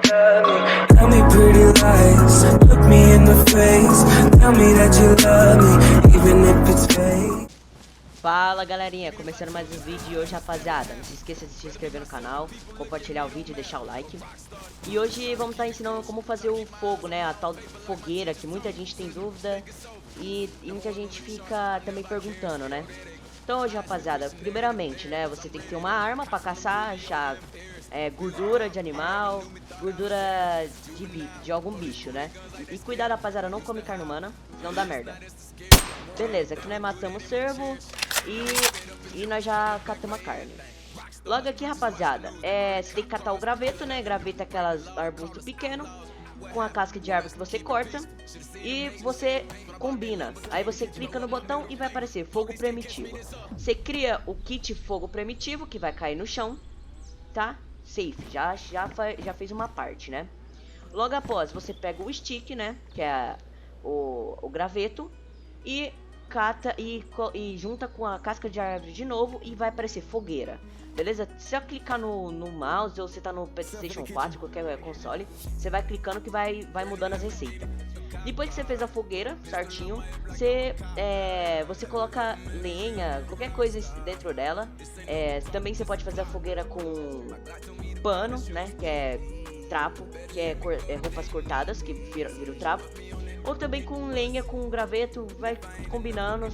Tell me pretty lies, look me in the face. Tell me that you love me, even if it's fake. Fala galerinha, começando mais um vídeo e hoje, rapaziada, não se esqueça de se inscrever no canal, compartilhar o vídeo e deixar o like. E hoje vamos estar ensinando como fazer o fogo, né, a tal fogueira que muita gente tem dúvida e muita gente fica também perguntando, né. Então hoje, rapaziada, primeiramente, né, você tem que ter uma arma pra caçar, achar gordura de animal, gordura de algum bicho, né. E cuidado, rapaziada, não come carne humana, não dá merda. Beleza, aqui nós matamos o cervo e nós já catamos a carne. Logo aqui, rapaziada, você tem que catar o graveto, né? Graveto é aquelas arbustos pequenos com a casca de árvore que você corta e você combina. Aí você clica no botão e vai aparecer fogo primitivo. Você cria o kit fogo primitivo que vai cair no chão, tá? Safe, já fez uma parte, né? Logo após, você pega o stick, né? Que é o graveto e cata e junta com a casca de árvore de novo e vai aparecer fogueira, beleza? Se você clicar no mouse ou você tá no PlayStation 4, qualquer console, você vai clicando que vai mudando as receitas. Depois que você fez a fogueira certinho, você coloca lenha, qualquer coisa dentro dela. Também você pode fazer a fogueira com pano, né? Que é trapo, que é roupas cortadas, que vira o trapo. Ou também com lenha, com graveto, vai combinando,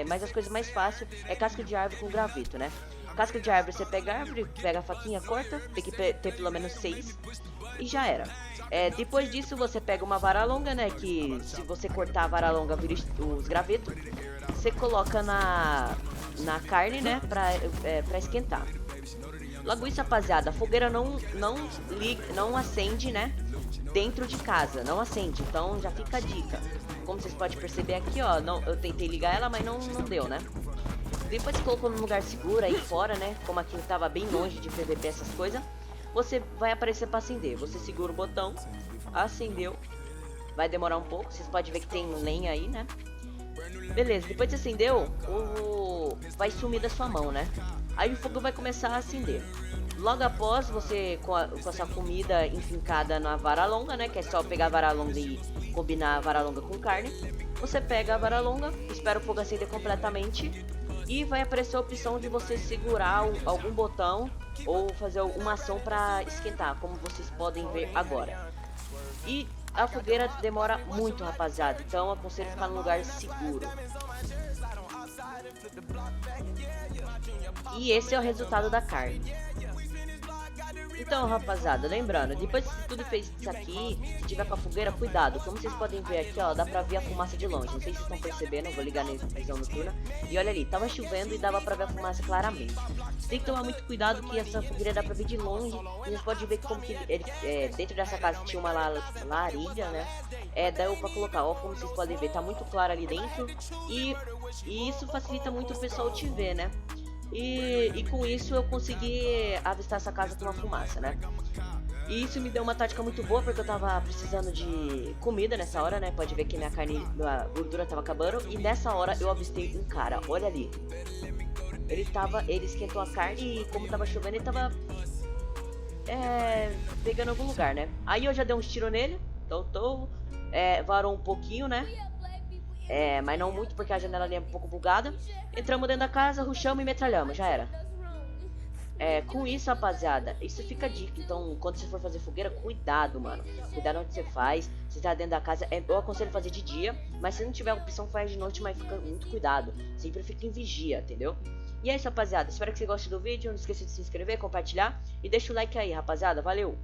mas as coisas mais fáceis é casca de árvore com graveto, né? Casca de árvore, você pega a árvore, pega a faquinha, corta, tem que ter pelo menos 6 e já era. Depois disso você pega uma vara longa, né, que se você cortar a vara longa vira os gravetos, você coloca na carne, né, pra esquentar. Logo isso, rapaziada, a fogueira não acende, né, dentro de casa, não acende, então já fica a dica. Como vocês podem perceber aqui, ó, eu tentei ligar ela, mas não deu, né. Depois que colocou num lugar seguro aí fora, né, como aqui tava bem longe de PVP, essas coisas, você vai aparecer para acender. Você segura o botão, acendeu, vai demorar um pouco, vocês podem ver que tem lenha aí, né. Beleza, depois que acendeu, vai sumir da sua mão, né. Aí o fogo vai começar a acender. Logo após, você com a sua comida enfincada na vara longa, né, que é só pegar a vara longa e combinar a vara longa com carne, você pega a vara longa, espera o fogo acender completamente e vai aparecer a opção de você segurar algum botão ou fazer uma ação para esquentar, como vocês podem ver agora. E a fogueira demora muito, rapaziada, então aconselho ficar num lugar seguro. E esse é o resultado da carne. Então, rapaziada, lembrando, depois que tudo fez isso aqui, se tiver com a fogueira, cuidado. Como vocês podem ver aqui, ó, dá pra ver a fumaça de longe. Não sei se vocês estão percebendo, vou ligar na visão noturna. E olha ali, tava chovendo e dava pra ver a fumaça claramente. Tem que tomar muito cuidado que essa fogueira dá pra ver de longe. E vocês podem ver como que dentro dessa casa tinha uma larilha, né? Daí pra colocar, ó, como vocês podem ver, tá muito claro ali dentro. E isso facilita muito o pessoal te ver, né? E com isso eu consegui avistar essa casa com uma fumaça, né? E isso me deu uma tática muito boa, porque eu tava precisando de comida nessa hora, né? Pode ver que minha gordura tava acabando. E nessa hora eu avistei um cara, olha ali. Ele esquentou a carne e como tava chovendo ele tava pegando algum lugar, né? Aí eu já dei uns tiros nele, então varou um pouquinho, né? Mas não muito porque a janela ali é um pouco bugada. Entramos dentro da casa, rushamos e metralhamos, já era. Com isso, rapaziada, isso fica a dica. Então, quando você for fazer fogueira, cuidado, mano. Cuidado onde você faz. Se tá dentro da casa, eu aconselho fazer de dia. Mas se não tiver opção, faz de noite, mas fica muito cuidado. Sempre fica em vigia, entendeu? E é isso, rapaziada. Espero que você goste do vídeo. Não esqueça de se inscrever, compartilhar. E deixa o like aí, rapaziada. Valeu!